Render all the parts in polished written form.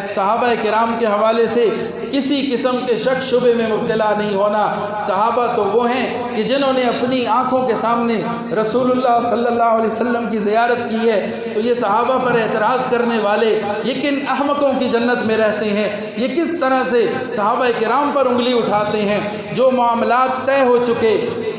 صحابہ کرام کے حوالے سے کسی قسم کے شک شبے میں مبتلا نہیں ہونا۔ صحابہ تو وہ ہیں کہ جنہوں نے اپنی آنکھوں کے سامنے رسول اللہ صلی اللہ علیہ وسلم کی زیارت کی ہے، تو یہ صحابہ پر اعتراض کرنے والے یہ کن احمقوں کی جنت میں رہتے ہیں؟ یہ کس طرح سے صحابہ کرام پر انگلی اٹھاتے ہیں؟ جو معاملات طے ہو چکے،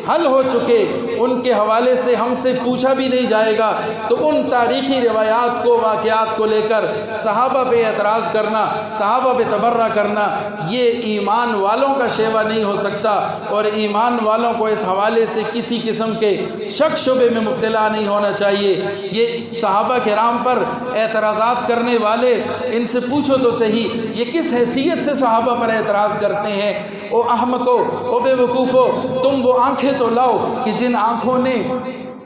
حل ہو چکے، ان کے حوالے سے ہم سے پوچھا بھی نہیں جائے گا، تو ان تاریخی روایات کو، واقعات کو لے کر صحابہ پہ اعتراض کرنا، صحابہ پہ تبرہ کرنا، یہ ایمان والوں کا شیوا نہیں ہو سکتا۔ اور ایمان والوں کو اس حوالے سے کسی قسم کے شک شبے میں مبتلا نہیں ہونا چاہیے۔ یہ صحابہ کرام پر اعتراضات کرنے والے، ان سے پوچھو تو صحیح، یہ کس حیثیت سے صحابہ پر اعتراض کرتے ہیں؟ او احمقو، او بے وقوفو، تم وہ آنکھیں تو لاؤ کہ جن آنکھوں نے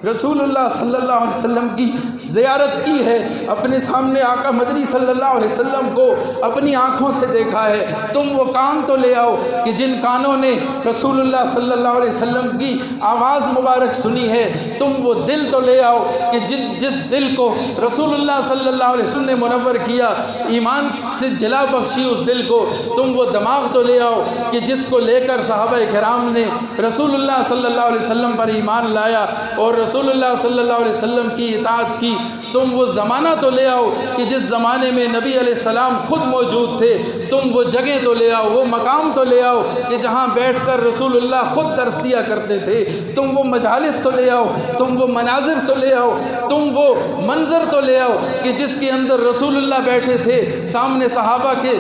رسول اللہ صلی اللہ علیہ وسلم کی زیارت کی ہے، اپنے سامنے آقا مدنی صلی اللہ علیہ وسلم کو اپنی آنکھوں سے دیکھا ہے۔ تم وہ کان تو لے آؤ کہ جن کانوں نے رسول اللہ صلی اللہ علیہ وسلم کی آواز مبارک سنی ہے۔ تم وہ دل تو لے آؤ کہ جس دل کو رسول اللہ صلی اللہ علیہ وسلم نے منور کیا، ایمان سے جلا بخشی اس دل کو۔ تم وہ دماغ تو لے آؤ کہ جس کو لے کر صحابہ کرام نے رسول اللہ صلی اللہ علیہ وسلم پر ایمان لایا اور رسول اللہ صلی اللہ علیہ وسلم کی اطاعت کی۔ تم وہ زمانہ تو لے آؤ کہ جس زمانے میں نبی علیہ السلام خود موجود تھے۔ تم وہ جگہ تو لے آؤ، وہ مقام تو لے آؤ کہ جہاں بیٹھ کر رسول اللہ خود درس دیا کرتے تھے۔ تم وہ مجالس تو لے آؤ، تم وہ مناظر تو لے آؤ، تم وہ منظر تو لے آؤ کہ جس کے اندر رسول اللہ بیٹھے تھے، سامنے صحابہ کے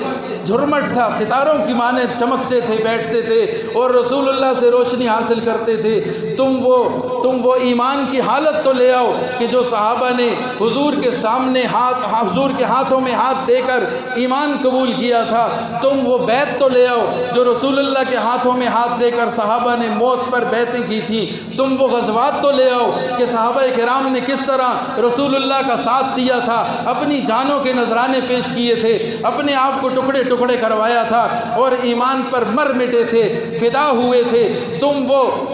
جھرمٹ تھا، ستاروں کی مانند چمکتے تھے، بیٹھتے تھے اور رسول اللہ سے روشنی حاصل کرتے تھے۔ تم وہ ایمان کی حالت تو لے آؤ کہ جو صحابہ نے حضور کے سامنے حضور کے ہاتھوں میں ہاتھ دے کر ایمان قبول کیا تھا۔ تم وہ بیعت تو لے آؤ جو رسول اللہ کے ہاتھوں میں ہاتھ دے کر صحابہ نے موت پر بیعتیں کی تھیں۔ تم وہ غزوات تو لے آؤ کہ صحابہ کرام نے کس طرح رسول اللہ کا ساتھ دیا تھا، اپنی جانوں کے نذرانے پیش کیے تھے، اپنے آپ کو ٹکڑے ٹکڑے کروایا تھا اور ایمان پر مر مٹے تھے، فدا ہوئے تھے۔ تم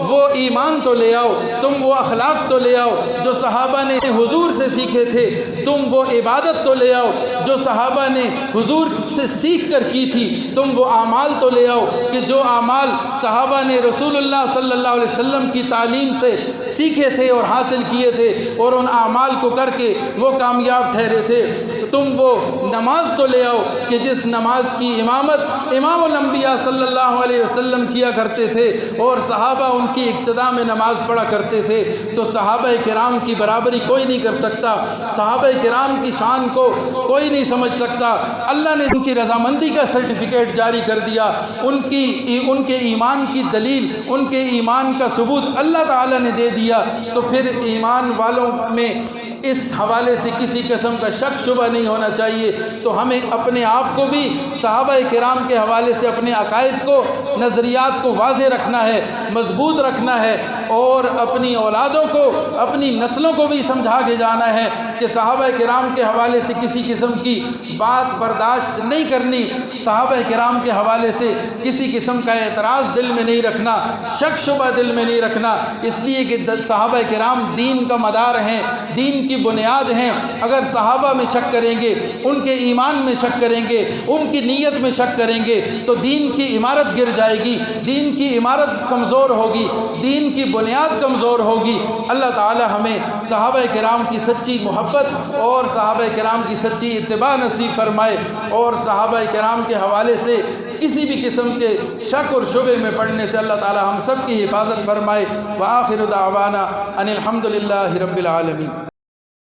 وہ ایمان تو لے آؤ، تم وہ اخلاق تو لے آؤ جو صحابہ نے حضور سے سیکھے تھے۔ تم وہ عبادت تو لے آؤ جو صحابہ نے حضور سے سیکھ کر کی تھی۔ تم وہ اعمال تو لے آؤ کہ جو اعمال صحابہ نے رسول اللہ صلی اللہ علیہ وسلم کی تعلیم سے سیکھے تھے اور حاصل کیے تھے اور ان اعمال کو کر کے وہ کامیاب ٹھہرے تھے۔ تم وہ نماز تو لے آؤ کہ جس نماز کی امامت امام الانبیاء صلی اللہ علیہ وسلم کیا کرتے تھے اور صحابہ ان کی اقتداء میں نماز پڑھا کرتے تھے۔ تو صحابہ کرام کی برابری کوئی نہیں کر سکتا، صحابہ کرام کی شان کو کوئی نہیں سمجھ سکتا۔ اللہ نے ان کی رضامندی کا سرٹیفکیٹ جاری کر دیا، ان کے ایمان کی دلیل، ان کے ایمان کا ثبوت اللہ تعالیٰ نے دے دیا۔ تو پھر ایمان والوں میں اس حوالے سے کسی قسم کا شک شبہ نہیں ہونا چاہیے۔ تو ہمیں اپنے آپ کو بھی صحابہ کرام کے حوالے سے اپنے عقائد کو، نظریات کو واضح رکھنا ہے، مضبوط رکھنا ہے اور اپنی اولادوں کو، اپنی نسلوں کو بھی سمجھا کے جانا ہے کہ صحابہ کرام کے حوالے سے کسی قسم کی بات برداشت نہیں کرنی، صحابہ کرام کے حوالے سے کسی قسم کا اعتراض دل میں نہیں رکھنا، شک شبہ دل میں نہیں رکھنا، اس لیے کہ صحابہ کرام دین کا مدار ہیں، دین کی بنیاد ہیں۔ اگر صحابہ میں شک کریں گے، ان کے ایمان میں شک کریں گے، ان کی نیت میں شک کریں گے تو دین کی عمارت گر جائے گی، دین کی عمارت کمزور ہوگی، دین کی بنیاد کمزور ہوگی۔ اللہ تعالی ہمیں صحابہ کرام کی سچی محبت اور صحابہ کرام کی سچی اتباع نصیب فرمائے اور صحابہ کرام کے حوالے سے کسی بھی قسم کے شک اور شبے میں پڑنے سے اللہ تعالی ہم سب کی حفاظت فرمائے۔ وآخر دعوانا ان الحمد للہ رب العالمین۔